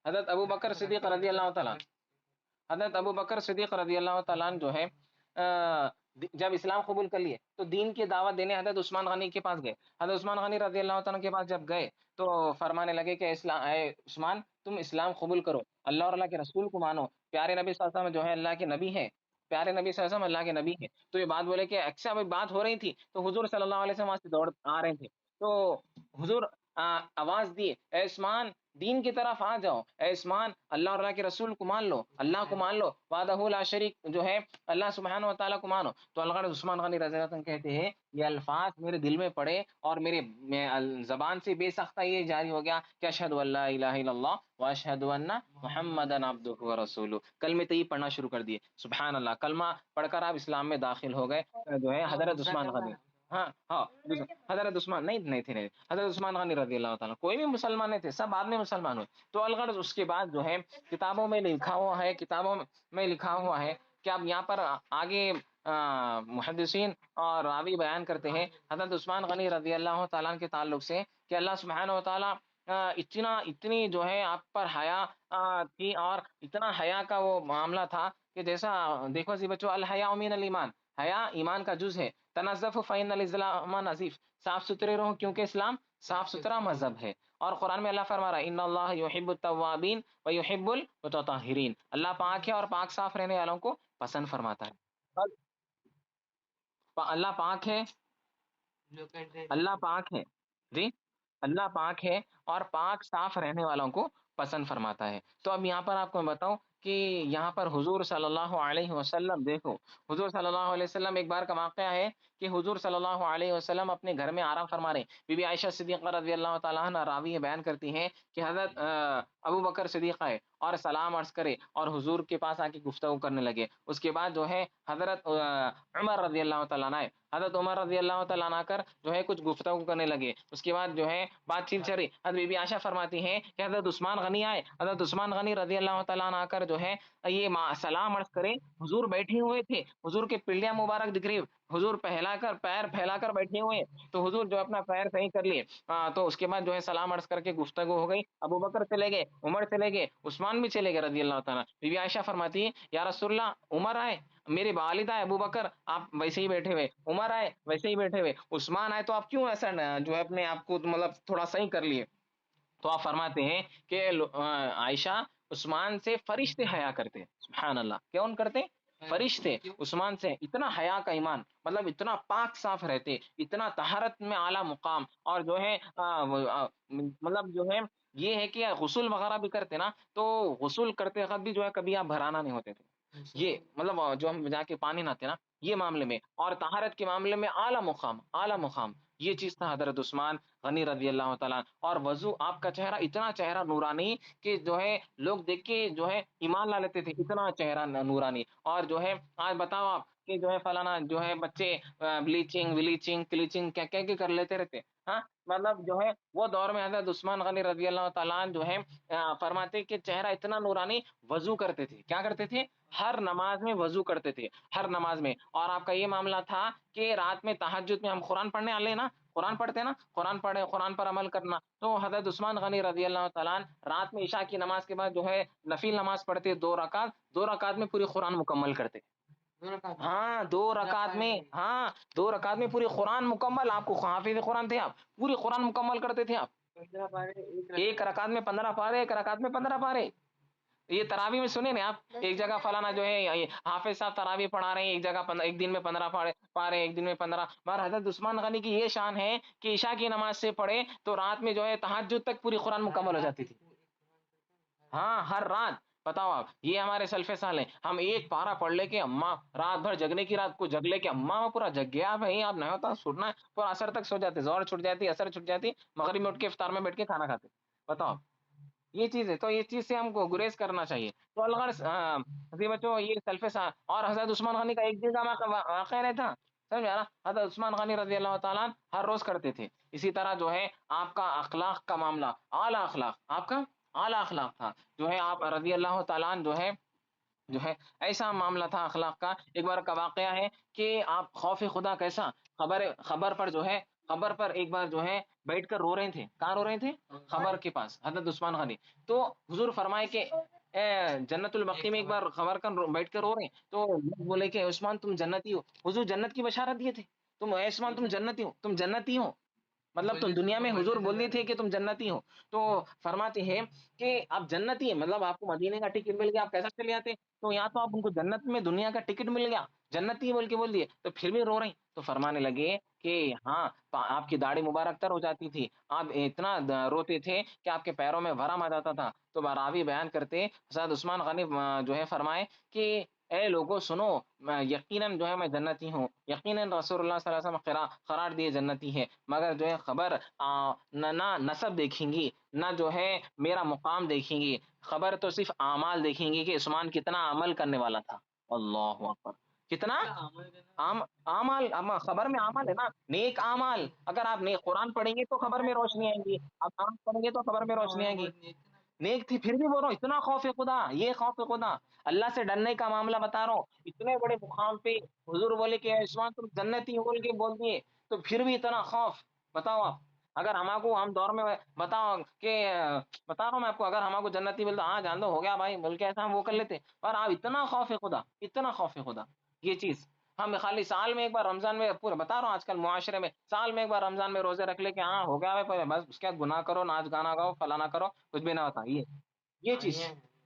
حضرت ابو بکر صدیق رضی اللہ تعالیٰ، حضرت ابو بکر صدیق رضی اللہ تعالیٰ عنہ جو ہے جب اسلام قبول کر لیے تو دین کی دعوت دینے حضرت عثمان غنی کے پاس گئے. حضرت عثمان غنی رضی اللہ تعالیٰ کے پاس جب گئے تو فرمانے لگے کہ اسلام، اے عثمان تم اسلام قبول کرو، اللہ اور اللہ کے رسول کو مانو، پیارے نبی صلی اللہ علیہ وسلم جو ہے اللہ کے نبی ہے، پیارے نبی صلی اللہ علیہ وسلم اللہ کے نبی ہے. تو یہ بات بولے کہ اکثر ابھی بات ہو رہی تھی تو حضور صلی اللہ علیہ وسلم وہاں سے دوڑ آ رہے تھے. تو حضور آواز دیے، اے عثمان دین کی طرف آ جاؤ، اے عثمان اللہ اور اللہ کے رسول کو مان لو، اللہ کو مان لو، وحدہ لا شریک جو ہے اللہ سبحانہ و تعالیٰ کو مانو. تو اللہ عثمان غنی رضی اللہ عنہ کہتے ہیں یہ الفاظ میرے دل میں پڑے اور میرے زبان سے بے سختہ یہ جاری ہو گیا کہ اشہد ان لا الہ الا اللہ واشہد ان محمدا عبدہ ورسولہ. کلمے طیب پڑھنا شروع کر دیے. سبحان اللہ، کلمہ پڑھ کر آپ اسلام میں داخل ہو گئے. جو ہے حضرت عثمان غنی، ہاں ہاں، حضرت عثمان نہیں تھے، نہیں، حضرت عثمان غنی رضی اللہ تعالیٰ کوئی بھی مسلمان نہیں تھے، سب بعد میں مسلمان ہوئے. تو الغرض اس کے بعد جو ہے کتابوں میں لکھا ہوا ہے، کتابوں میں لکھا ہوا ہے کہ اب یہاں پر آگے محدثین اور راوی بیان کرتے ہیں حضرت عثمان غنی رضی اللہ تعالیٰ کے تعلق سے کہ اللہ سبحانہ و تعالیٰ اتنی جو ہے آپ پر حیا تھی، اور اتنا حیا کا وہ معاملہ تھا کہ جیسا دیکھو جی بچوں، الحیاء من الایمان، حیا ایمان کا جز ہے. تنزف فإن الاسلام نظیف، صاف ستھرے رہو کیونکہ اسلام صاف ستھرا مذہب ہے. اور قرآن میں اللہ فرما رہا ہے ان اللہ یحب التوابین و یحب المتطہرین، اللہ پاک ہے اور پاک صاف رہنے والوں کو پسند فرماتا ہے. اللہ پاک ہے، اللہ پاک ہے، جی اللہ پاک ہے اور پاک صاف رہنے والوں کو پسند فرماتا ہے. تو اب یہاں پر آپ کو میں بتاؤں کہ یہاں پر حضور صلی اللہ علیہ وسلم دیکھو، حضور صلی اللہ علیہ وسلم ایک بار کا واقعہ ہے کہ حضور صلی اللہ علیہ وسلم اپنے گھر میں آرام فرما رہے ہیں. بی بی عائشہ صدیقہ رضی اللہ تعالیٰ عنہ راوی بیان کرتی ہیں کہ حضرت ابو بکر صدیقہ ہے اور سلام عرض کرے اور حضور کے پاس آ کے گفتگو کرنے لگے. اس کے بعد جو ہے حضرت عمر رضی اللہ تعالیٰ عنہ، حضرت عمر رضی اللہ تعالیٰ عنہ کر جو ہے کچھ گفتگو کرنے لگے. اس کے بعد جو ہے بات چیت چلی. حضرت بی بی عائشہ فرماتی ہیں کہ حضرت عثمان غنی آئے، حضرت عثمان غنی رضی اللہ تعالیٰ عنہ کر جو ہے یہ سلام عرض کرے. حضور بیٹھے ہوئے تھے، حضور کے پلیاں مبارک دکھ رہی، حضور پہلا کر پیر پھیلا کر بیٹھے ہوئے. تو حضور جو اپنا پیر صحیح کر لیے تو اس کے بعد جو ہے سلام عرض کر کے گفتگو ہو گئی. ابو بکر چلے گئے، عمر چلے گئے، عثمان بھی چلے گئے رضی اللہ تعالیٰ. بی بی عائشہ فرماتی ہے یا رسول اللہ عمر آئے، میرے والد آئے ابو بکر آپ ویسے ہی بیٹھے ہوئے، عمر آئے ویسے ہی بیٹھے ہوئے، عثمان آئے تو آپ کیوں ایسا جو ہے اپنے آپ کو مطلب تھوڑا صحیح کر لیے. تو آپ فرماتے ہیں کہ عائشہ عثمان سے فرشتے حیا کرتے. سبحان اللہ، کون کرتے؟ فرشتے عثمان سے. اتنا حیا کا ایمان، مطلب اتنا پاک صاف رہتے، اتنا طہارت میں اعلیٰ مقام. اور جو ہے مطلب جو ہے یہ ہے کہ غسل وغیرہ بھی کرتے نا، تو غسل کرتے وقت بھی جو ہے کبھی آپ بھرانا نہیں ہوتے تھے. یہ مطلب جو ہم جا کے پانی نہاتے نا یہ معاملے میں، اور طہارت کے معاملے میں اعلیٰ مقام، اعلیٰ مقام. یہ چیز تھا حضرت عثمان غنی رضی اللہ تعالیٰ. اور وضو آپ کا چہرہ اتنا چہرہ نورانی کہ جو ہے لوگ دیکھ کے جو ہے ایمان لا لیتے تھے، اتنا چہرہ نورانی. اور جو ہے آج بتاؤ آپ کہ جو ہے فلانا جو ہے بچے بلیچنگ ولیچنگ کلیچنگ کیا کیا کر لیتے رہتے. ہاں مطلب جو ہے وہ دور میں حضرت عثمان غنی رضی اللہ تعالیٰ عنہ جو ہے فرماتے کہ چہرہ اتنا نورانی، وضو کرتے تھے. کیا کرتے تھے؟ ہر نماز میں وضو کرتے تھے، ہر نماز میں. اور آپ کا یہ معاملہ تھا کہ رات میں تہجد میں ہم قرآن پڑھنے والے نا، قرآن پڑھتے نا، قرآن پڑھے، قرآن پر عمل کرنا. تو حضرت عثمان غنی رضی اللہ تعالیٰ عنہ رات میں عشاء کی نماز کے بعد جو ہے نفل نماز پڑھتے، 2 رکعت، 2 رکعت میں پوری قرآن مکمل کرتے. ہاں 2 رکعت میں، ہاں 2 رکعت میں پوری قرآن مکمل. آپ کو حافظ قرآن تھے، آپ پوری قرآن مکمل کرتے تھے. آپ ایک رکعت میں 15 پارے، ایک رکعت میں 15 پارے. یہ تراوی میں سنیں نا آپ، ایک جگہ فلانا جو ہے حافظ صاحب تراوی پڑھا رہے ہیں، ایک جگہ ایک دن میں 15 پارے، ایک دن میں 15. مگر حضرت عثمان غنی کی یہ شان ہے کہ عشاء کی نماز سے پڑھے تو رات میں جو ہے تہجد تک پوری قرآن مکمل ہو جاتی تھی. ہاں ہر رات. بتاؤ آپ، یہ ہمارے سلف سال ہیں. ہم ایک پارا پڑھ لے کے اماں رات بھر جگنے کی، رات کو جگ لے کے اماں میں پورا جگ گیا بھائی، آپ نہیں ہوتا سننا ہے، پورا اثر تک سو جاتے، زور چھٹ جاتی، اثر چھٹ جاتی، مغرب میں اٹھ کے افطار میں بیٹھ کے کھانا کھاتے. بتاؤ یہ چیز ہے. تو یہ چیز سے ہم کو گریز کرنا چاہیے. تو اللہ بچوں یہ سلف اور حضرت عثمان غنی کا ایک دن کا واقعہ رہتا، سمجھا نا. حضرت عثمان غنی رضی اللہ تعالیٰ ہر روز کرتے تھے. اسی طرح جو ہے آپ کا اخلاق کا معاملہ، اعلیٰ اخلاق، آپ کا اعلیٰ اخلاق تھا. جو ہے آپ رضی اللہ تعالیٰ جو ہے ایسا معاملہ تھا اخلاق کا. ایک بار کا واقعہ ہے کہ آپ خوف خدا کیسا، خبر پر جو ہے، خبر پر ایک بار جو ہے بیٹھ کر رو رہے تھے، کہاں رو رہے تھے؟ خبر کے پاس، حضرت عثمان غنی۔ تو حضور فرمائے کہ اے جنت البقیع میں ایک بار خبر کر بیٹھ کر رو رہے ہیں، تو لوگ بولے کہ عثمان تم جنتی ہو، حضور جنت کی بشارت دیے تھے، تم اے عثمان تم جنتی ہو، تم جنتی ہو، مطلب تم دنیا میں حضور بول دیے تھے کہ تم جنتی ہو۔ تو فرماتے ہیں کہ آپ جنتی ہیں، مطلب آپ کو مدینے کا ٹکٹ مل گیا، آپ کیسا چلے آتے؟ تو یہاں تو آپ ان کو جنت میں دنیا کا ٹکٹ مل گیا، جنتی بول کے بول دیے، تو پھر بھی رو رہی۔ تو فرمانے لگے کہ ہاں، آپ کی داڑھی مبارک تر ہو جاتی تھی، آپ اتنا روتے تھے کہ آپ کے پیروں میں ورم آ جاتا تھا۔ تو راوی بیان کرتے حضرت عثمان غنی جو ہے فرمائے کہ اے لوگوں سنو، یقیناً جو ہے میں جنتی ہوں، یقیناً رسول اللہ صلی اللہ علیہ وسلم قرار دیے جنتی ہے، مگر جو ہے خبر نہ نسب دیکھیں گی، نہ جو ہے میرا مقام دیکھیں گی، خبر تو صرف اعمال دیکھیں گی کہ عثمان کتنا عمل کرنے والا تھا۔ اللہ اکبر، کتنا اعمال، خبر میں عمل ہے نا، نیک اعمال، اگر آپ نیک قرآن پڑھیں گے تو خبر میں روشنی آئیں گی، آپ قرآن پڑھیں گے تو خبر میں روشنی آئیں گی۔ نیک تھی پھر بھی بول رہا ہوں، اتنا خوف خدا، یہ خوف خدا، اللہ سے ڈرنے کا معاملہ بتا رہا ہوں، اتنے بڑے مقام پہ حضور بولے کہ عثمان تم جنتی ہو بول کے بول دیے، تو پھر بھی اتنا خوف، بتاؤ آپ۔ اگر ہم کو ہم دور میں بتاؤ کہ بتا رہا ہوں میں آپ کو، اگر ہم کو جنتی ملتا ہاں جان دو ہو گیا بھائی بول کے ایسا ہم وہ کر لیتے، اور آپ اتنا خوف خدا، اتنا خوف خدا، یہ چیز ہم خالی سال میں ایک بار رمضان میں، پورا بتا رہا ہوں آج کل معاشرے میں سال میں ایک بار رمضان میں روزے رکھ لے کہ ہاں ہو گیا بھائی، بس اس کے بعد گناہ کرو، ناچ گانا گاؤ، فلانا کرو، کچھ بھی نہ ہوتا یہ چیز،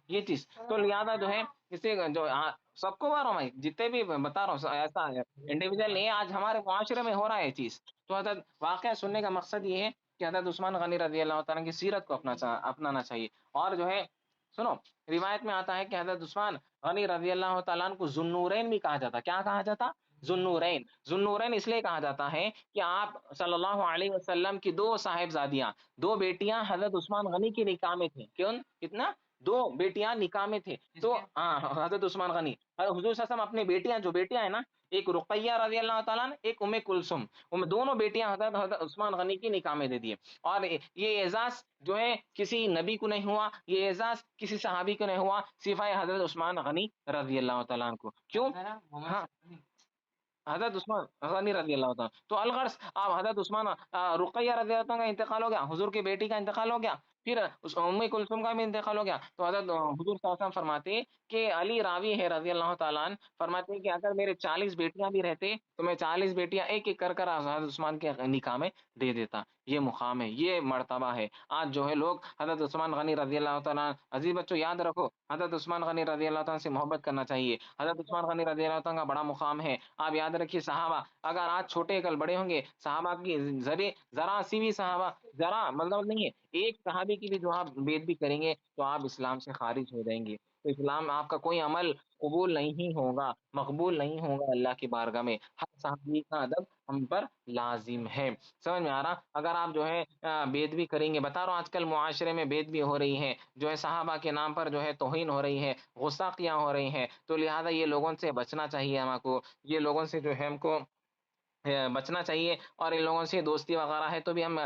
یہ چیز تو لہٰذا جو ہے اسے جو سب کو بتا رہا ہوں بھائی، جتنے بھی بتا رہا ہوں ایسا ہے انڈیویجل نہیں ہے، آج ہمارے معاشرے میں ہو رہا ہے یہ چیز۔ تو حضرت واقعہ سننے کا مقصد یہ ہے کہ حضرت عثمان غنی رضی اللہ تعالیٰ کی سیرت کو اپنانا چاہیے، اور جو ہے سنو، روایت میں آتا ہے کہ حضرت عثمان غنی رضی اللہ تعالیٰ عنہ کو ذوالنورین بھی کہا جاتا، کیا کہا جاتا؟ ذوالنورین، ذوالنورین اس لیے کہا جاتا ہے کہ آپ صلی اللہ علیہ وسلم کی دو صاحبزادیاں، دو بیٹیاں حضرت عثمان غنی کی نکاح میں تھیں، کیوں کتنا؟ دو بیٹیاں نکاح میں تھے، تو ہاں حضرت عثمان غنی حضرت حضور صلی اللہ علیہ وسلم اپنی بیٹیاں، جو بیٹیاں ہیں نا، ایک رقیہ رضی اللہ تعالیٰ عنہ، ایک ام کلثوم، دونوں بیٹیاں حضرت عثمان غنی کی نکاح میں دے دیے، اور یہ اعزاز جو ہے کسی نبی کو نہیں ہوا، یہ اعزاز کسی صحابی کو نہیں ہوا، سوائے حضرت عثمان غنی رضی اللہ تعالیٰ عنہ کو، کیوں؟ ہاں، حضرت عثمان غنی رضی اللہ تعالیٰ، تو الغرض آپ حضرت عثمان رقیہ رضی اللہ تعالیٰ کا انتقال ہو گیا، حضور کی بیٹی کا انتقال ہو گیا، پھر اس ام کلثوم کا بھی انتقال ہو گیا، تو حضرت حضور صلی اللہ علیہ وسلم فرماتے کہ علی راوی ہے رضی اللہ تعالیٰ عنہ، فرماتے ہیں کہ اگر میرے 40 بیٹیاں بھی رہتے تو میں 40 بیٹیاں ایک ایک کر حضرت عثمان کے نکاح میں دے دیتا، یہ مقام ہے، یہ مرتبہ ہے۔ آج جو ہے لوگ حضرت عثمان غنی رضی اللہ تعالیٰ عنہ، عزیز بچوں یاد رکھو، حضرت عثمان غنی رضی اللہ تعالیٰ سے محبت کرنا چاہیے، حضرت عثمان غنی رضی اللہ تعالیٰ کا بڑا مقام ہے، آپ یاد رکھیے۔ صحابہ اگر آج چھوٹے کل بڑے ہوں گے، صحابہ کی ذرا سی بھی صحابہ، ذرا مطلب نہیں ہے، ایک صحابی کی بھی جو آپ بید بھی کریں گے تو آپ اسلام سے خارج ہو جائیں گے، تو اسلام آپ کا کوئی عمل قبول نہیں ہوگا، مقبول نہیں ہوگا اللہ کی بارگاہ میں، ہر صحابی کا ادب ہم پر لازم ہے۔ سمجھ میں آ رہا؟ اگر آپ جو ہے بید بھی کریں گے، بتا رہا ہوں آج کل معاشرے میں بید بھی ہو رہی ہے، جو ہے صحابہ کے نام پر جو ہے توہین ہو رہی ہے، غصاقیاں ہو رہی ہیں، تو لہٰذا یہ لوگوں سے بچنا چاہیے ہم کو، یہ لوگوں سے جو ہے ہم کو بچنا چاہیے، اور ان لوگوں سے دوستی وغیرہ ہے تو بھی ہم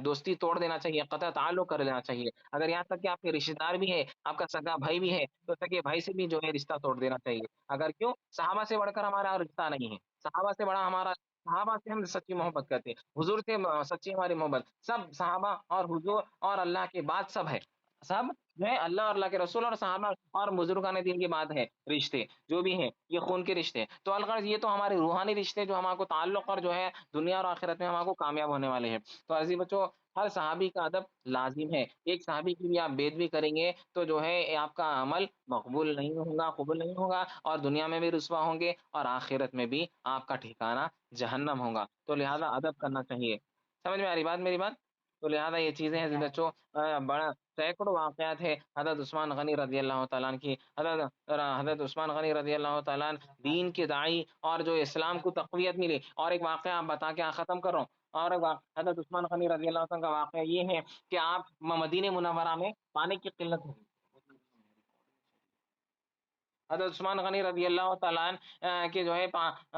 دوستی توڑ دینا چاہیے، قطع تعلق کر لینا چاہیے، اگر یہاں تک کہ آپ کے رشتے دار بھی ہے، آپ کا سگا بھائی بھی ہے، تو سگے بھائی سے بھی جو ہے رشتہ توڑ دینا چاہیے، اگر کیوں؟ صحابہ سے بڑھ کر ہمارا رشتہ نہیں ہے، صحابہ سے بڑا ہمارا، صحابہ سے ہم سچی محبت کرتے ہیں، حضور سے سچی ہماری محبت، سب صحابہ اور حضور اور اللہ کے بعد سب ہے، سب جو ہے اللہ اور اللہ کے رسول اور صحابہ اور بزرگان دین کی بات ہے، رشتے جو بھی ہیں یہ خون کے رشتے ہیں، تو الغرض یہ تو ہمارے روحانی رشتے جو ہمارے کو تعلق اور جو ہے دنیا اور آخرت میں ہمارے کو کامیاب ہونے والے ہیں۔ تو عزیز بچوں، ہر صحابی کا ادب لازم ہے، ایک صحابی کی بھی آپ بید بھی کریں گے تو جو ہے آپ کا عمل مقبول نہیں ہوگا، قبول نہیں ہوگا، اور دنیا میں بھی رسوا ہوں گے اور آخرت میں بھی آپ کا ٹھکانہ جہنم ہوگا، تو لہذا ادب کرنا چاہیے۔ سمجھ میں آ رہی بات میری بات؟ تو لہذا یہ چیزیں ہیں عزیز بچوں، بڑا سینکڑوں واقعات ہے حضرت عثمان غنی رضی اللہ تعالیٰ عنہ کی، حضرت عثمان غنی رضی اللہ تعالیٰ عنہ دین کے داعی، اور جو اسلام کو تقویت ملی، اور ایک واقعہ آپ بتا کے ختم کر رہا ہوں، اور حضرت عثمان غنی رضی اللہ عنہ کا واقعہ یہ ہے کہ آپ مدینہ منورہ میں پانی کی قلت ہوگی، حضرت عثمان غنی رضی اللہ تعالیٰ عنہ کے جو ہے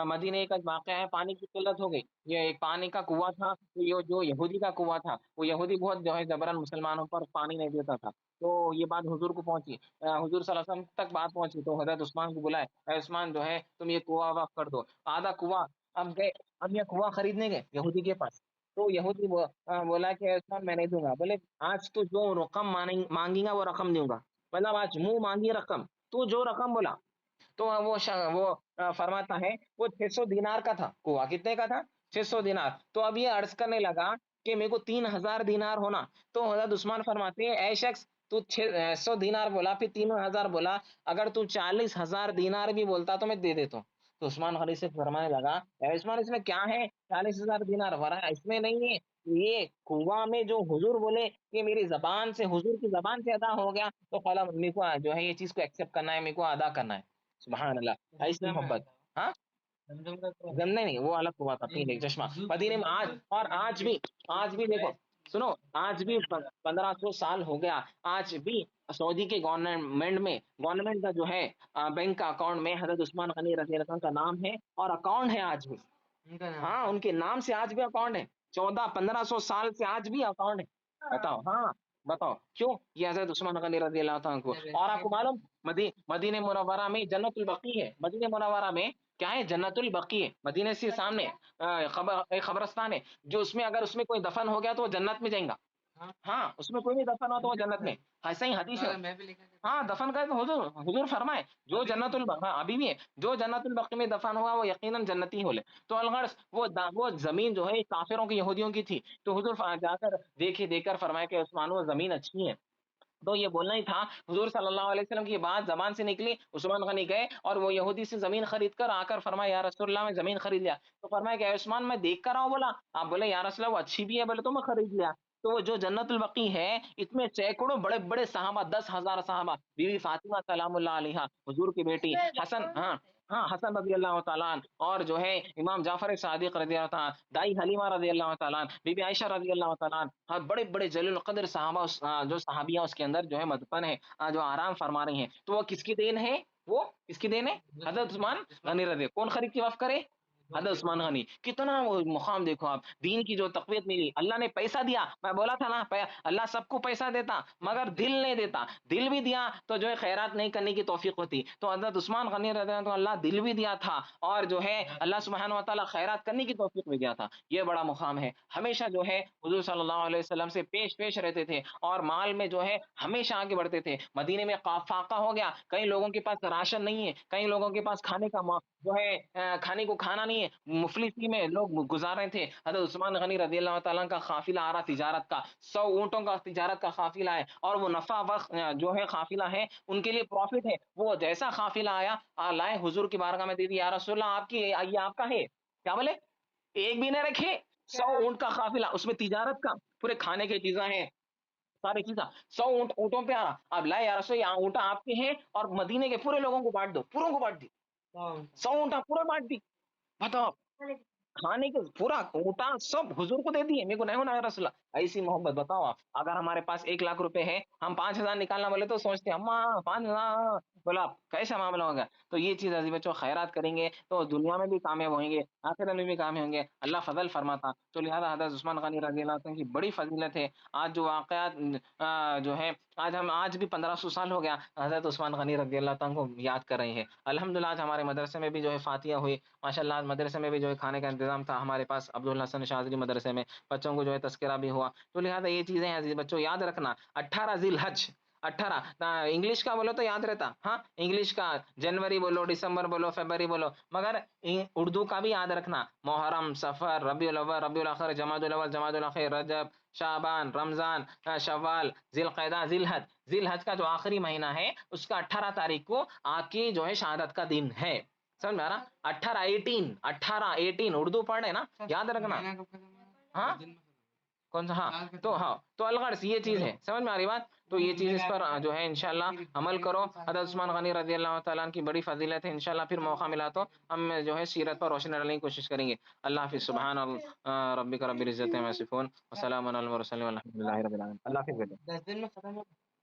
مدینے کا واقعہ ہے، پانی کی قلت ہو گئی، یہ ایک پانی کا کنواں تھا، یہ جو یہودی کا کنواں تھا، وہ یہودی بہت جو ہے جبرن مسلمانوں پر پانی نہیں دیتا تھا، تو یہ بات حضور کو پہنچی، حضور صلی اللہ علیہ وسلم تک بات پہنچی، تو حضرت عثمان کو بلائے، اے عثمان جو ہے تم یہ کنواں وقف کر دو، آدھا کنواں، اب گئے، اب یہ کنواں خریدنے گئے یہودی کے پاس، تو یہودی بولا کہ عثمان میں نہیں دوں گا، بولے آج تو جو رقم مانگی گا وہ رقم دوں گا، مطلب آج منہ مانگی رقم، تو جو رقم بولا تو وہ فرماتا ہے وہ 600 دینار کا تھا، کنواں کتنے کا تھا؟ 600 دینار، تو اب یہ عرض کرنے لگا کہ میرے کو 3000 دینار ہونا، تو حضرت عثمان فرماتے ہیں اے شخص تو 100 دینار بولا پھر 3000 بولا، اگر تو 40,000 دینار بھی بولتا تو میں دے دیتا ہوں۔ تو عثمان غنی سے فرمانے لگا اے عثمان اس میں کیا ہے 40,000 دینار، ورنہ اس میں نہیں ہے، یہ کنواں میں جو حضور بولے کہ میری زبان سے حضور کی زبان سے ادا ہو گیا، تو خلا میرے کو جو ہے یہ چیز کو ایکسپٹ کرنا ہے، میرے کو ادا کرنا ہے۔ سبحان اللہ، ایسی محبت۔ ہاں زمنے نہیں، وہ الگ ہوا تھا، پی نہیں چشمہ مدینے میں آج، اور آج بھی دیکھو، سنو، آج بھی 1500 سال ہو گیا، آج بھی سعودی کے گورنمنٹ کا جو ہے بینک کا اکاؤنٹ میں حضرت عثمان غنی رضی اللہ عنہ کا نام ہے، اور اکاؤنٹ ہے آج بھی، ہاں ان کے نام سے آج بھی اکاؤنٹ ہے، 1400 1500 سال سے آج بھی اکاؤنٹ ہے، بتاؤ، ہاں بتاؤ کیوں؟ یہ حضرت عثمان غنی رضی اللہ عنہ کو، اور آپ کو معلوم مدینہ منورہ میں جنت البقیع ہے، مدینہ منورہ میں کیا ہے؟ جنت البقیع ہے، مدینے سے سامنے ایک قبرستان ہے، جو اس میں اگر اس میں کوئی دفن ہو گیا تو وہ جنت میں جائیں گا، ہاں اس میں کوئی بھی دفن ہو تو وہ جنت میں، ایسا ہی حدیث ہے، ہاں دفن کا تو حضور فرمائے جو جنت ہاں ابھی بھی ہے، جو جنت البقیع میں دفن ہوا وہ یقیناً جنتی ہو لے، تو الغرض وہ زمین جو ہے کافروں کی یہودیوں کی تھی، تو حضور جا کر دیکھ کر فرمایا کہ عثمان وہ زمین اچھی ہے، تو یہ بولنا ہی تھا، حضور صلی اللہ علیہ وسلم کی یہ بات زبان سے نکلی، عثمان غنی گئے اور وہ یہودی سے زمین خرید کر آ کر فرمایا یا رسول اللہ میں زمین خرید لیا، تو فرمایا کہ اے عثمان میں دیکھ کر آؤں، بولا آپ بولے یا رسول اللہ وہ اچھی بھی ہے، بولے تو میں خرید لیا، تو وہ جو جنت البقیع ہے اس میں سینکڑوں بڑے بڑے صحابہ، 10,000 صحابہ، بی بی فاطمہ سلام اللہ علیہا حضور کی بیٹی، حسن، ہاں ہاں حسن رضی اللہ تعالیٰ عنہ، اور جو ہے امام جعفر صادق رضی اللہ تعالیٰ عنہ، دائی حلیمہ رضی اللہ تعالیٰ عنہ، بی بی عائشہ رضی اللہ تعالیٰ عنہ، ہاں بڑے بڑے جلیل القدر صحابہ جو صحابیہ اس کے اندر جو ہے مدفن ہے، جو آرام فرما رہی ہیں، تو وہ کس کی دین ہے؟ وہ کس کی دین ہے؟ حضرت عثمان غنی رضی، کون خرید کے وقف کرے؟ حضرت عثمان غنی، کتنا وہ مقام دیکھو آپ، دین کی جو تقویت ملی، اللہ نے پیسہ دیا، میں بولا تھا نا اللہ سب کو پیسہ دیتا مگر دل نہیں دیتا، دل بھی دیا تو جو ہے خیرات نہیں کرنے کی توفیق ہوتی، تو حضرت عثمان غنی رضی اللہ عنہ کو اللہ دل بھی دیا تھا، اور جو ہے اللہ سبحانہ و تعالیٰ خیرات کرنے کی توفیق بھی دیا تھا، یہ بڑا مقام ہے، ہمیشہ جو ہے حضور صلی اللہ علیہ وسلم سے پیش پیش رہتے تھے، اور مال میں جو ہے ہمیشہ آگے بڑھتے تھے، مدینے میں فاقہ ہو گیا، کئی لوگوں کے پاس راشن نہیں ہے، کئی لوگوں کے پاس کھانے کا جو ہے کھانے کو کھانا نہیں ہے، مفلسی میں لوگ گزار رہے تھے، حضرت عثمان غنی رضی اللہ تعالیٰ کا قافلہ آ رہا تجارت کا، 100 اونٹوں کا تجارت کا قافلہ ہے، اور وہ نفع وقت جو ہے قافلہ ہے ان کے لیے پروفٹ ہے، وہ جیسا قافلہ آیا لائے حضور کی بارگاہ میں دے دی، یا رسول اللہ آپ کی یہ آپ کا ہے، کیا بولے ایک بھی نہ رکھے، 100 اونٹ کا قافلہ، اس میں تجارت کا پورے کھانے کی چیزیں ہیں، ساری چیزیں، 100 اونٹوں پہ آ رہا، اب لائے یا رسول یہ اونٹا آپ کے ہیں، اور مدینے کے پورے لوگوں کو بانٹ دو، پوروں کو بانٹ دی، 100 اونٹا پورا بانٹ دی، بتاؤ کھانے کے پورا کوٹا سب حضور کو دے دیے، میرے کو نہیں ہونا ہے رسول اللہ، ایسی محبت، بتاؤ آپ، اگر ہمارے پاس 1,00,000 روپے ہے، ہم 5,000 نکالنا بولے تو سوچتے ہیں اما 5,000، بولا کیسا معاملہ ہوگا، تو یہ چیز عزیز بچوں خیرات کریں گے تو دنیا میں بھی کامیاب ہوئیں گے، آخرت میں بھی کامیاب ہوں گے، اللہ فضل فرماتا، تو لہذا حضرت عثمان غنی رضی اللہ عنہ کی بڑی فضیلت ہے، آج جو واقعات جو ہے آج بھی 1500 سال ہو گیا حضرت عثمان غنی رضی اللہ عنہ کو یاد کر رہے ہیں، الحمدللہ آج ہمارے مدرسے میں بھی جو ہے فاتحہ ہوئی، ماشاء اللہ آج مدرسے میں بھی جو ہے کھانے کا انتظام تھا ہمارے پاس عبدالحسن شاذلی مدرسے میں، بچوں کو جو ہے تذکرہ بھی ہوا، تو لہٰذا یہ چیزیں ہیں عزیز بچوں یاد رکھنا، 18 ذی الحج، 18 انگلش کا بولو تو یاد رہتا، ہاں انگلش کا جنوری بولو، دسمبر بولو، فیبری بولو، مگر اردو کا بھی یاد رکھنا، محرم، سفر، ربیع الاول، ربیع الاخر، جمادی الاول، جمادی الاخر، رجب، شعبان، رمضان، شوال، ذی القعدہ، ذی الحج کا جو آخری مہینہ ہے اس کا 18 تاریخ کو آپ کی جو ہے شہادت کا دن ہے، سمجھ میں آ رہا؟ 18 اردو پڑھ رہے نا، یاد رکھنا، ہاں کون سا، ہاں تو الغرض یہ چیز ہے، سمجھ میں آ رہی بات، تو یہ چیز اس پر جو ہے انشاءاللہ عمل کرو، حضرت عثمان غنی رضی اللہ تعالیٰ عنہ کی بڑی فضیلت ہے، انشاءاللہ پھر موقع ملا تو ہم جو ہے سیرت پر روشنی ڈالنے کی کوشش کریں گے، اللہ حافظ، سبحان ربک رب العزت عما یصفون، وسلام علی المرسلین والحمد للہ رب العالمین، اللہ حافظ بیٹے۔